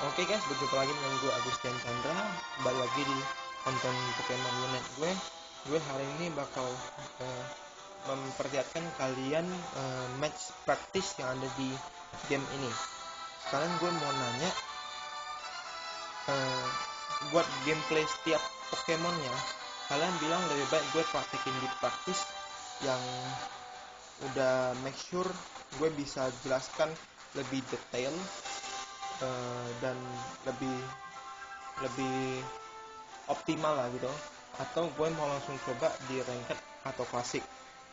Oke guys, berjumpa lagi dengan gue Agustian Chandra. Balik lagi di konten Pokemon Unite gue hari ini bakal memperlihatkan kalian match practice yang ada di game ini. Sekarang gue mau nanya, buat gameplay setiap Pokemonnya, kalian bilang lebih baik gue praktekin di practice yang udah make sure gue bisa jelaskan lebih detail dan lebih optimal lah gitu, atau gue mau langsung coba di ranked atau klasik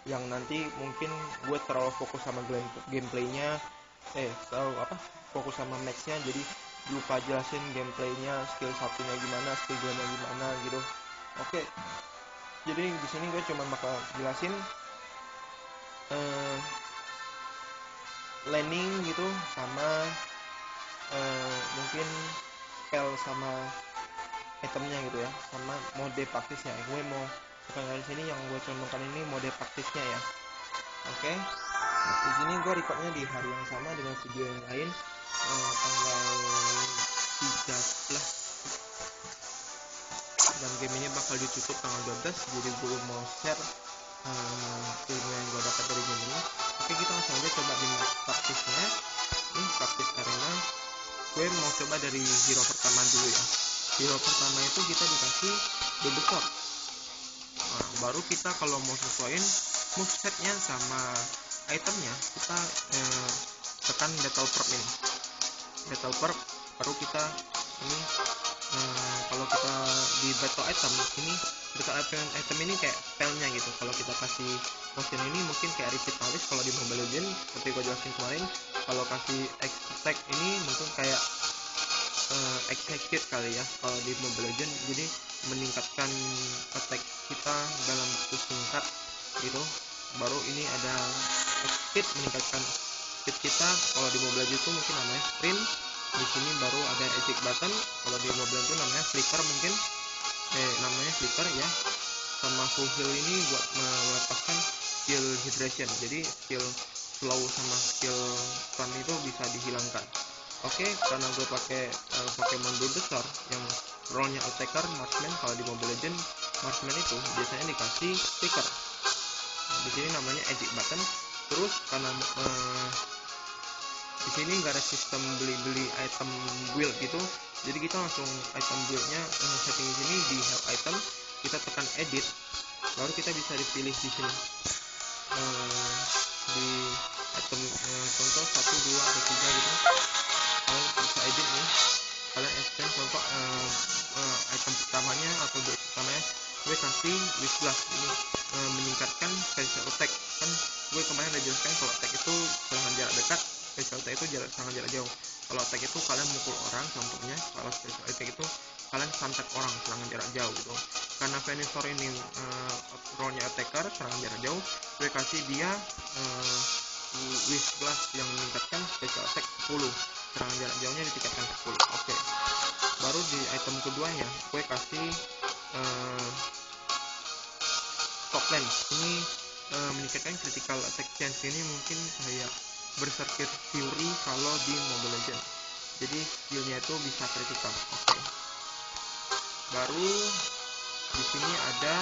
yang nanti mungkin gue terlalu fokus sama gameplaynya, terlalu fokus sama matchnya, jadi lupa jelasin gameplaynya, skill satunya gimana, skill 2-nya gimana gitu. Oke, jadi di sini gue cuma bakal jelasin landing gitu, sama mungkin spell sama itemnya gitu ya, sama mode praktisnya. Gue mau sekarang di sini yang gue contohkan ini mode praktisnya ya. Oke, di sini gue recordnya di hari yang sama dengan video yang lain, tanggal 13, dan game ini bakal ditutup tanggal 12. Jadi gue mau share ilmu yang gue dapat dari game ini. Oke, kita langsung aja coba di praktisnya. Ini praktis arena. Gue mau coba dari hero pertama dulu ya. Hero pertama itu kita dikasih Bulbasaur. Nah, baru kita kalau mau sesuaiin movesetnya sama itemnya, kita tekan Battle Perk ini. Battle Perk, baru kita ini kalau kita di battle item ini, battle item ini kayak spellnya gitu. Kalau kita kasih motion ini mungkin kayak Revitalis kalau di Mobile Legends, seperti gue jelasin kemarin. Kalau kasih attack ini mungkin kayak execute kali ya kalau di Mobile Legends, jadi meningkatkan attack kita dalam waktu singkat gitu. Baru ini ada speed, meningkatkan speed kita. Kalau di Mobile Legends itu mungkin namanya sprint. Di sini baru ada eject button. Kalau di Mobile Legends itu namanya flicker, mungkin namanya flicker ya. Sama full heal ini buat melepaskan skill hydration, jadi skill slow sama skill stun itu bisa dihilangkan. Oke, karena gue pakai Pokemon Bulbasaur yang role-nya attacker, marksman. Kalau di Mobile Legends marksman itu biasanya dikasih sticker. Di sini namanya edit button. Terus karena di sini nggak ada sistem beli item build gitu, jadi kita langsung item buildnya setting di sini di help item, kita tekan edit, baru kita bisa dipilih di sini di item contoh 1, 2, atau 3 gitu. Kalian bisa edit nih, kalian extend contoh item pertamanya atau build pertamanya gue kasih Wish Blast. Ini meningkatkan special attack. Kan gue kemarin udah jelaskan kalau attack itu serangan jarak dekat, special attack itu serangan jarak jauh. Kalau attack itu kalian mukul orang contohnya, kalau special attack itu kalian santet orang, serangan jarak jauh gitu. Karena Venusaur ini role-nya attacker, serangan jarak jauh, gue kasih dia Wish Blast yang meningkatkan special attack 10, serangan jarak jauhnya ditingkatkan 10. Oke. Baru di item keduanya gue kasih top lens. Ini meningkatkan critical attack chance. Ini mungkin kayak Berserker Fury kalau di Mobile Legends, jadi skillnya itu bisa critical. Oke. Baru di sini ada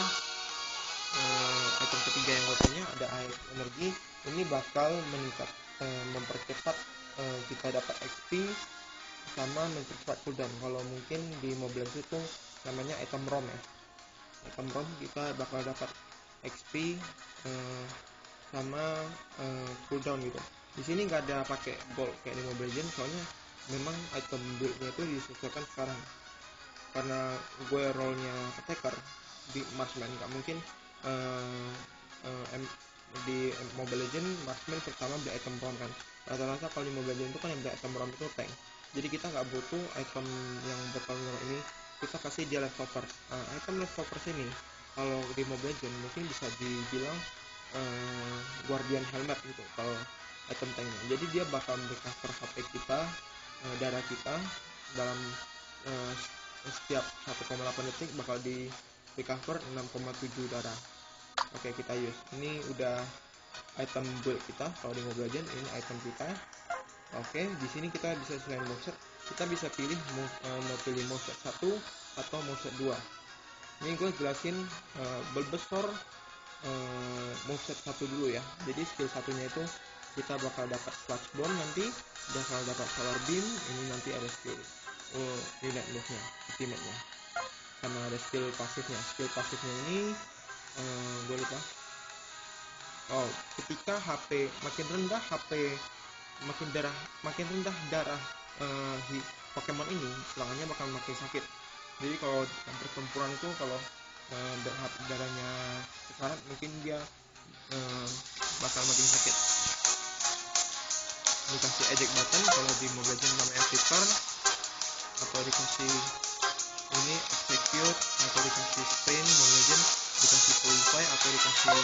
item ketiga yang gue punya, ada air energi. Ini bakal mempercepat kita dapat XP sama mempercepat cooldown. Kalau mungkin di Mobile Legends itu namanya item ROM ya. Item ROM kita bakal dapat XP sama cooldown gitu. Di sini nggak ada pakai gold kayak di Mobile Legends, soalnya memang item build-nya itu disesuaikan sekarang. Karena gue role-nya attacker di marksman, nggak mungkin di Mobile Legends marksman pertama beli item ROM kan. Rata-rata kalau di Mobile Legends itu kan yang beli item ROM itu tank. Jadi kita nggak butuh item yang bertanggung ini, kita kasih dia leftover. Item leftover sini kalau di Mobile Legends mungkin bisa dibilang Guardian Helmet gitu kalau item tanknya. Jadi dia bakal recover HP kita, darah kita dalam setiap 1,8 detik bakal di recover 6,7 darah. Oke, kita use. Ini udah item build kita. Kalau di Mobile Legends ini item kita. Oke, di sini kita bisa selain moveset, kita bisa pilih mau pilih moveset 1 atau moveset 2. Ini gue jelasin Bulbasaur moveset 1 dulu ya. Jadi skill satunya itu kita bakal dapat Flash Bomb, nanti bakal dapat Solar Beam. Ini nanti ada skill unit move-nya, ultimate-nya, sama ada skill pasifnya. Skill pasifnya ini gue lupa. Ketika HP makin rendah darah Pokemon ini, serangannya bakal makin sakit. Jadi kalau pertempuran itu kalau darahnya sekarat, mungkin dia bakal makin sakit. Dikasih eject button kalau di Mobile Legends namanya filter, atau dikasih ini execute, atau dikasih sprint Mobile Legends, dikasih qualify, atau dikasih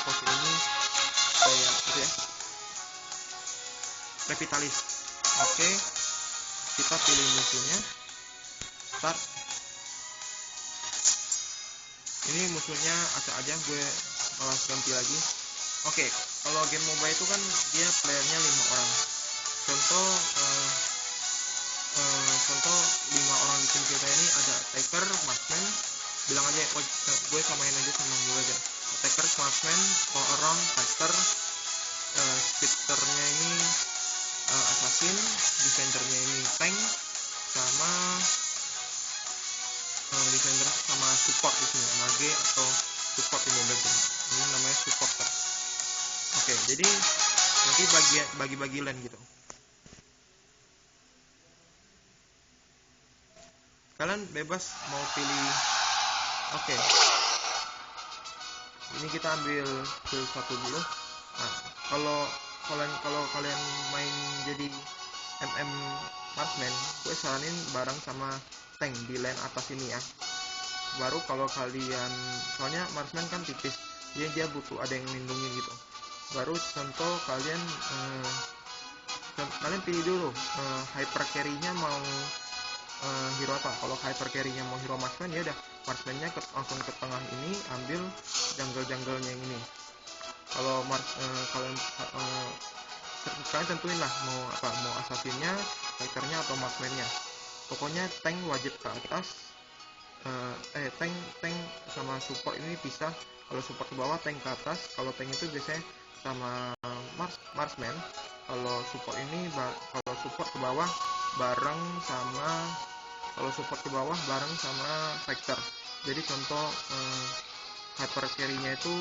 pose ini kayak gitu ya, Revitalis. Oke, kita pilih musuhnya, start. Ini musuhnya acak aja, gue malas ganti lagi. Oke, kalau game MOBA itu kan dia playernya 5 orang. Contoh 5 orang di tim kita ini ada attacker, marksman, bilang aja gue samain aja sama gue aja. Attacker, marksman, all around, fighter, speedernya ini assassin, defendernya ini tank, sama defender sama support di sini, mage atau support di Mobile Legends. Ini namanya supporter. Oke, jadi nanti bagi lane gitu. Kalian bebas mau pilih. Oke. Ini kita ambil skill 1 dulu. Nah, kalau kalian main jadi MM marksman, gue saranin bareng sama tank di lane atas ini ya. Baru kalau kalian, soalnya marksman kan tipis, dia butuh ada yang melindungi gitu. Baru contoh kalian pilih dulu hyper carry-nya mau hero apa. Kalau hyper carry-nya mau hero marksman, ya udah marksman-nya langsung ke tengah ini, ambil jungle-jungle-nya yang ini. Kalau kalian tentuin lah mau assassin-nya, fighter-nya, atau marksman-nya. Pokoknya tank wajib ke atas. Tank sama support ini pisah. Kalau support ke bawah, tank ke atas. Kalau tank itu biasanya sama marksman. Kalau support ke bawah bareng sama fighter. Jadi contoh hyper carry-nya itu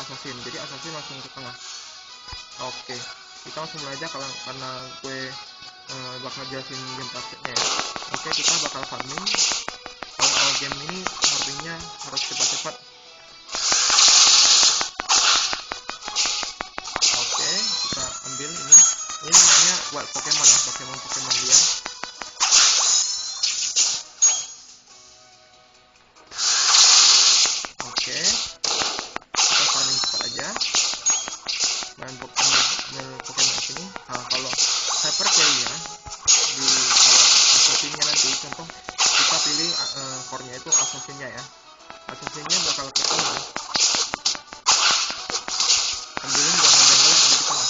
assassin. Jadi assassin langsung ke tengah. Oke, kita langsung mulai aja karena gue bakal jelasin game praktiknya ya. Oke, kita bakal farming. Kalau game ini farmingnya harus cepat-cepat. Oke, kita ambil ini namanya wild Pokemon ya, Pokemon liar. Oke, kita farming cepat aja, main Pokemon sini. Nah, kalau hyper carry-nya kalau assassin-nya nanti, contoh kita pilih core-nya itu assassin-nya ya. Assassin-nya bakal ke tengah. Ambilin jungle-jungle yang ada di tengah.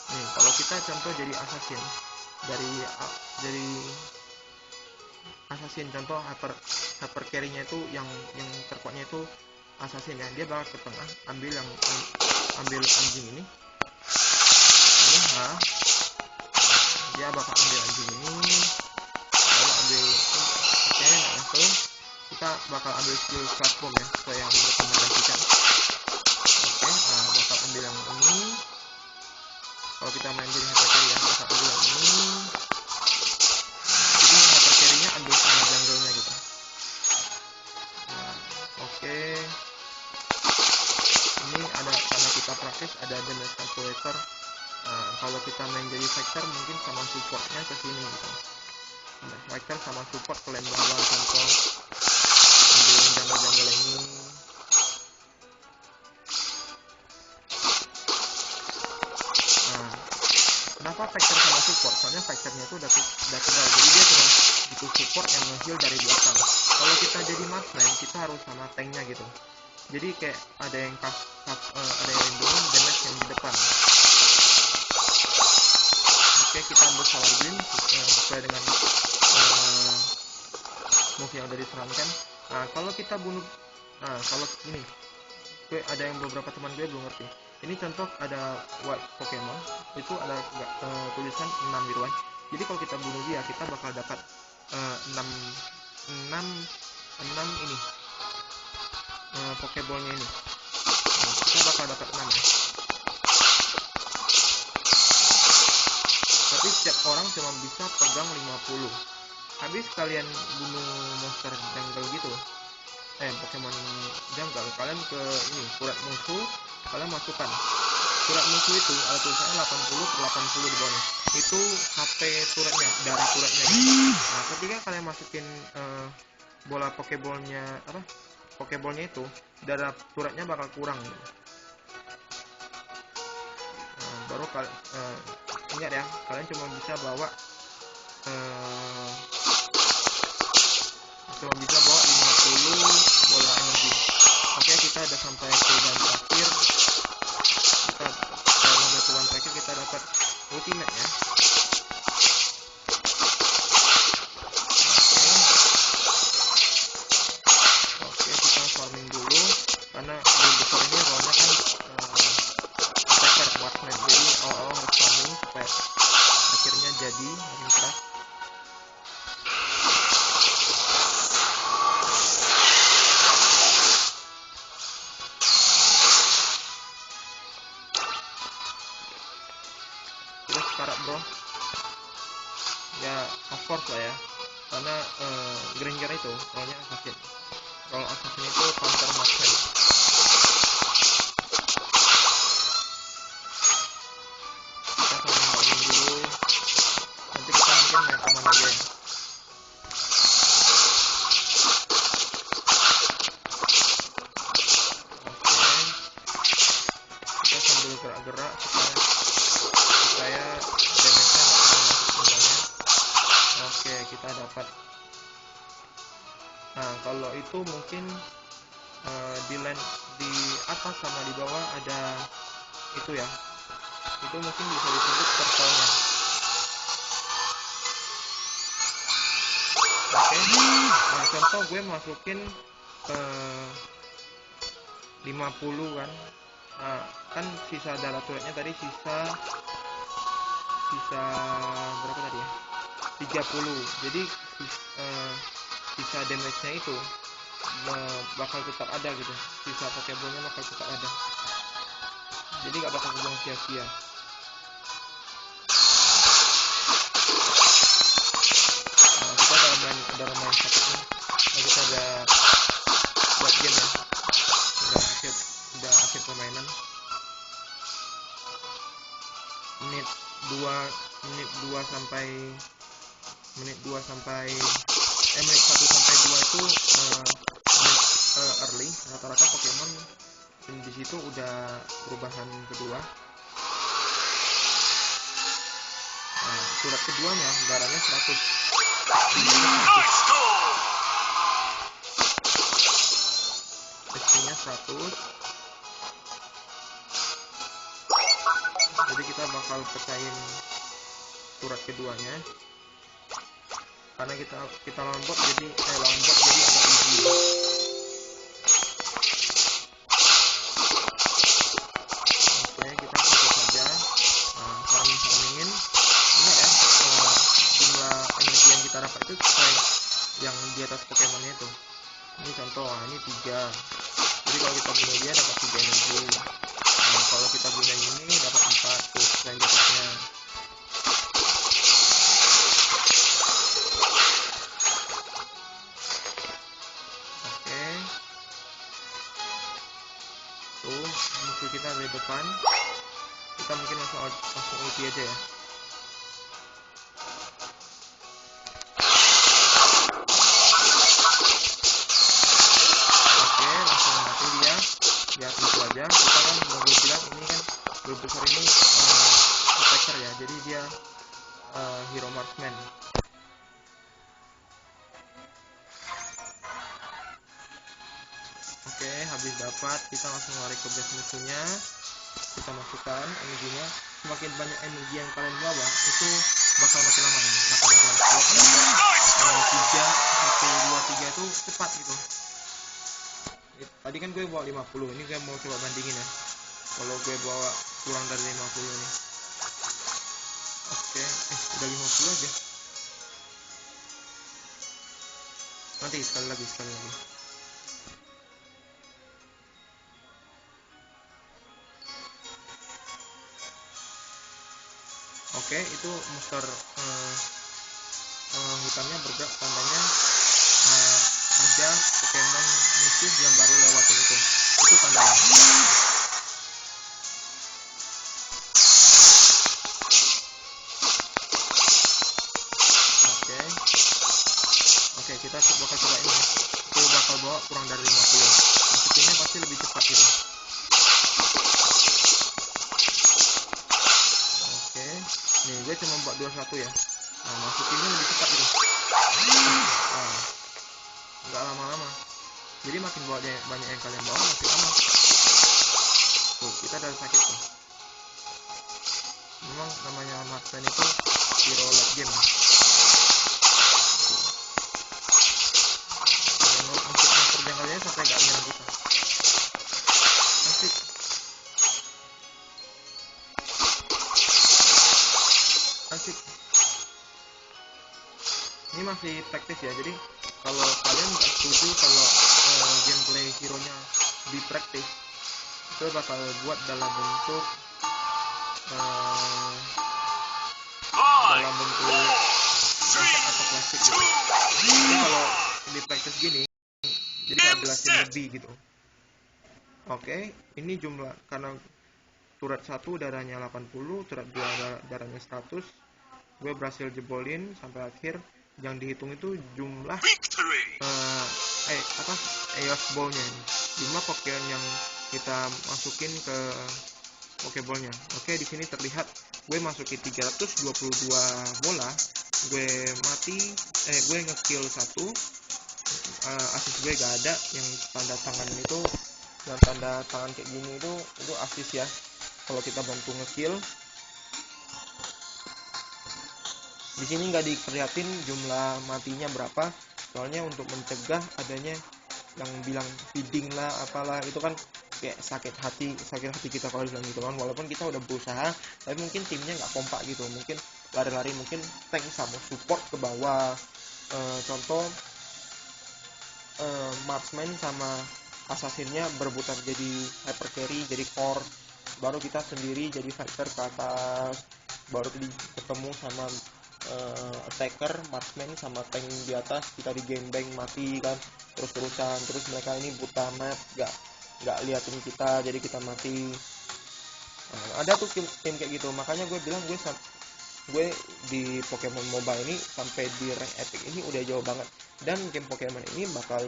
Nih, kalau kita contoh jadi assassin, dari assassin, contoh hyper carry-nya itu yang terkuatnya itu assassin ya, dia bakal ke tengah, ambil anjing ini. Dia bakal ambil anjing ini, lalu ambil langsung kita bakal ambil skill Flash Bomb ya, sesuai yang direkomendasikan. Bakal ambil yang ini. Kalau kita main jadi hyper carry ya, bakal ambil yang ini. Jadi hyper carry-nya ambil semua jungle-nya gitu. Oke. Ini ada, karena kita praktis, ada damage calculator. Kalau kita main jadi fighter, mungkin sama supportnya ke sini gitu. Fighter sama support ke lane bawah, contoh ambil jungle-jungle ini. Kenapa fighter sama support? Soalnya fighternya itu udah tebal, jadi dia cuma butuh support yang nge-heal dari belakang. Kalau kita jadi marksman, kita harus sama tanknya gitu. Jadi kayak ada yang lindungin damage yang di depan. Oke, solar beam sesuai dengan move yang udah diterankan. Nah kalau kita bunuh, nah kalau ini ada yang beberapa teman gue belum ngerti. Ini contoh ada white Pokemon itu ada tulisan 6 gitu kan. Jadi kalau kita bunuh dia kita bakal dapat 6 ini Pokeballnya ini. Nah, kita bakal dapat 6 ya. Tapi setiap orang cuma bisa pegang 50. Habis kalian bunuh monster jungle gitu, Pokemon jungle, kalian ke ini surat musuh, kalian masukkan surat musuh itu ada tulisannya 80/80 di bawahnya. Itu HP turretnya, darah turretnya gitu. Nah ketika kalian masukin bola Pokeballnya itu, darah turretnya bakal kurang gitu. Nah, baru kalian ingat ya, kalian cuma bisa bawa 50 bola energi. Oke, kita udah sampai ke ban terakhir. Kita dapat ultimate ya. Oke, kita farming dulu karena build besar ini awalnya kan attacker marksman, jadi awal-awal harus farming supaya akhirnya jadi makin keras. Karak bro ya, of course lah ya, karena Granger itu soalnya assassin. Kalau assassin itu counter marksman. Kita farming dulu, nanti kita mungkin main aman aja ya. Oke, kita sambil gerak-gerak supaya damage-nya nggak terlalu masuk semuanya. Oke, kita dapat. Nah kalau itu mungkin di atas sama di bawah ada itu ya, itu mungkin bisa disebut portalnya. Oke, nah contoh gue masukin 50 kan. Nah, kan sisa darah turretnya tadi sisa berapa tadi ya, 30. Jadi sisa damage-nya itu bakal tetap ada gitu, sisa Pokeball-nya bakal tetap ada, jadi gak bakal kebuang sia-sia. Nah, kita udah main satu nih. Nah, kita udah buat game ya, udah akhir permainan. Menit 1 sampai menit 2 sampai 2 itu early. Rata-rata Pokemon di situ udah perubahan kedua. Nah, surat keduanya darahnya 100. SP-nya 100. Jadi kita bakal pecahin surat keduanya. Karena kita lawan bot jadi agak easy. Oke, kita fokus saja. Nah, farmingin. Ingat ya, jumlah energi yang kita dapat itu sesuai yang di atas Pokemonnya itu. Ini contoh, ini 3. Jadi kalau kita bunuh dia dapat 3 energi. Nah, kalau kita bunuh yang ini dapat 4 tuh selanjutnya. Musuh kita dari depan, kita mungkin langsung ulti aja ya. Oke, langsung mati dia. Ya tentu aja, kita kan udah gue bilang ini kan grup besar ini attacker ya, jadi dia hero marksman. Oke, habis dapat kita langsung lari ke base musuhnya. kita masukkan energinya. Semakin banyak energi yang kalian bawa itu bakal makin lama ini, bakal makin lama. Kalau kalian bawa 3, 1, 2, 3 itu cepat gitu. Tadi kan gue bawa 50, ini gue mau coba bandingin ya. Kalau gue bawa kurang dari 50 nih. Oke, udah 50 aja. Nanti sekali lagi. Oke, itu monster hutannya bergerak, tandanya ada Pokemon musuh yang baru lewatin itu tandanya. Oke, kita bakal coba ini. Gue bakal bawa kurang dari 50. Masukinnya pasti lebih cepat gitu. Oke, nih gue cuma buat 21 ya. Nah, masukinnya lebih cepat gitu. Nah, nggak lama-lama. Jadi makin banyak yang kalian bawa makin lama. Tuh, kita udah sakit tuh. Memang namanya Marksman itu hero late game. Untuk monster jangkauannya sampai gak nyerang kita. Asik. Ini masih praktis ya, jadi kalau kalian nggak setuju kalau gameplay hero-nya di praktis, itu bakal buat dalam bentuk atau plastik gitu. Jadi kalau di praktis gini, jadi saya jelasin lebih gitu. Oke, ini jumlah, karena turret 1 darahnya 80, turret 2 darahnya 100. Gue berhasil jebolin sampai akhir. Yang dihitung itu jumlah EOS ball-nya ini. Jumlah Pokemon yang kita masukin ke Pokeball-nya. Oke, di sini terlihat gue masukin 322 bola. Gue gue nge-kill 1. Assist gue gak ada, yang tanda tangan itu, yang tanda tangan kayak gini itu assist ya. Kalau kita bantu nge-kill. Di sini nggak dikeliatin jumlah matinya berapa, soalnya untuk mencegah adanya yang bilang feeding lah apalah, itu kan kayak sakit hati kita kalau bilang gitu kan. Walaupun kita udah berusaha, tapi mungkin timnya nggak kompak gitu, mungkin lari-lari, mungkin tank sama support ke bawah. Contoh marksman sama assassinnya berebutan jadi hyper carry, jadi core, baru kita sendiri jadi fighter ke atas, baru ketemu sama attacker, marksman sama tank di atas, kita di game bang mati kan, terus-terusan, terus mereka ini buta map, nggak liatin kita, jadi kita mati. Ada tuh tim kayak gitu, makanya gue bilang gue di Pokemon MOBA ini sampai di rank epic ini udah jauh banget, dan game Pokemon ini bakal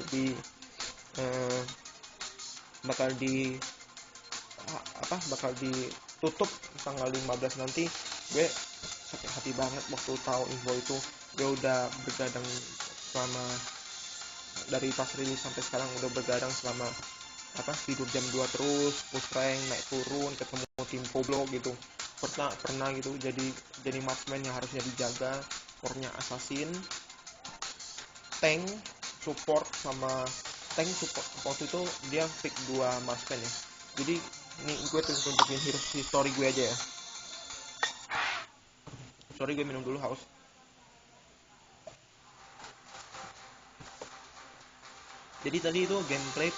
ditutup tanggal 15 nanti. Gue sakit hati banget waktu tahu info itu. Gue udah bergadang selama dari pas rilis sampai sekarang, udah bergadang selama tidur jam 2 terus, push rank, naik turun, ketemu tim goblok gitu. Pernah gitu jadi marksman yang harusnya dijaga, core-nya assassin, tank support sama tank support itu dia pick 2 marksman ya. Jadi ini gue tunjukin history gue aja ya. Sorry, gue minum dulu, haus. Jadi tadi itu gameplay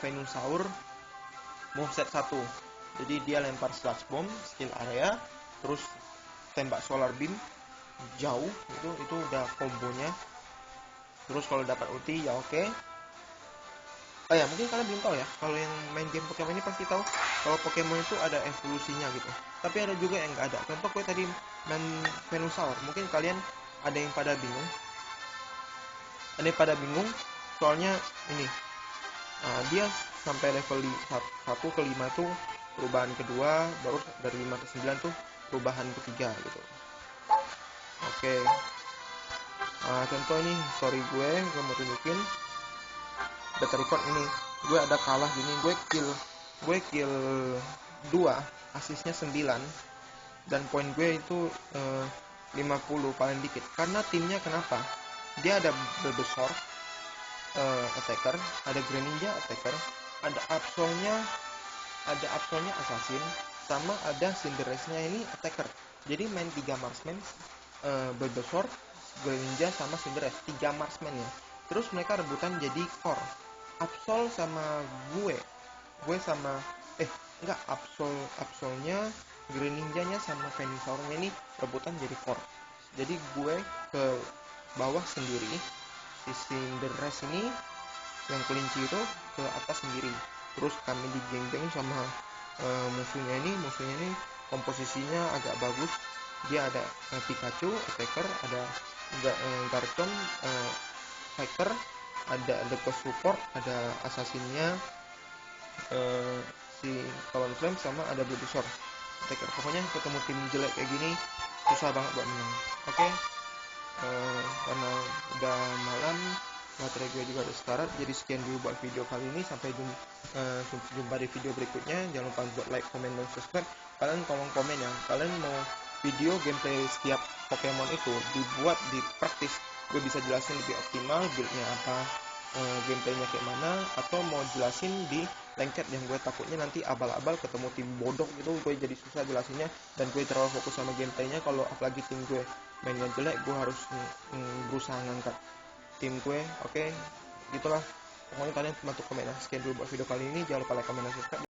Venusaur moveset 1. Jadi dia lempar sludge bomb, skill area, terus tembak solar beam jauh, itu udah kombonya. Terus kalau dapat ulti ya oke. Oh ya, mungkin kalian belum tahu ya, kalau yang main game Pokemon ini pasti tahu kalau Pokemon itu ada evolusinya gitu. Tapi ada juga yang nggak ada. Contoh gue tadi main Venusaur, mungkin kalian ada yang pada bingung. Soalnya ini dia sampai level 1 ke 5 tuh perubahan kedua, baru dari 5 ke 9 tuh perubahan ketiga gitu. Oke. Contoh ini story gue mau tunjukin. Data record ini, gue ada kalah gini, gue kill 2, asisnya 9, dan poin gue itu 50 paling dikit. Karena timnya kenapa? Dia ada Bulbasaur attacker, ada Greninja attacker, ada Absolnya Assassin, sama ada Cinderace-nya ini attacker. Jadi main 3 marksman, Bulbasaur, Greninja sama Cinderace, 3 marksman ya. Terus mereka rebutan jadi core. Absol sama gue sama Absolnya, Greninjanya sama Venusaurnya ini rebutan jadi core. Jadi gue ke bawah sendiri, si Cinderace ini yang kelinci itu ke atas sendiri. Terus kami digeng-geng sama musuhnya ini komposisinya agak bagus. Dia ada Pikachu attacker, ada Garchomp fighter, ada Ghost support, ada assassinnya si Talonflame, sama ada Bulbasaur attacker. Pokoknya ketemu tim jelek kayak gini susah banget buat menang. Oke. Karena udah malam, baterai gue juga udah sekarat, jadi sekian dulu buat video kali ini. Sampai jumpa di video berikutnya. Jangan lupa buat like, comment, dan subscribe. Kalian tolong komen ya, kalian mau video gameplay setiap Pokemon itu dibuat di praktis, gue bisa jelasin lebih optimal buildnya apa, gameplaynya kayak mana, atau mau jelasin di lengket yang gue takutnya nanti abal-abal ketemu tim bodoh gitu, gue jadi susah jelasinnya dan gue terlalu fokus sama gameplaynya. Kalau apalagi tim gue mainnya jelek, gue harus berusaha ngangkat tim gue. Oke, gitulah pokoknya. Kalian bantu komen ya. Sekian dulu buat video kali ini, jangan lupa like, comment, dan subscribe.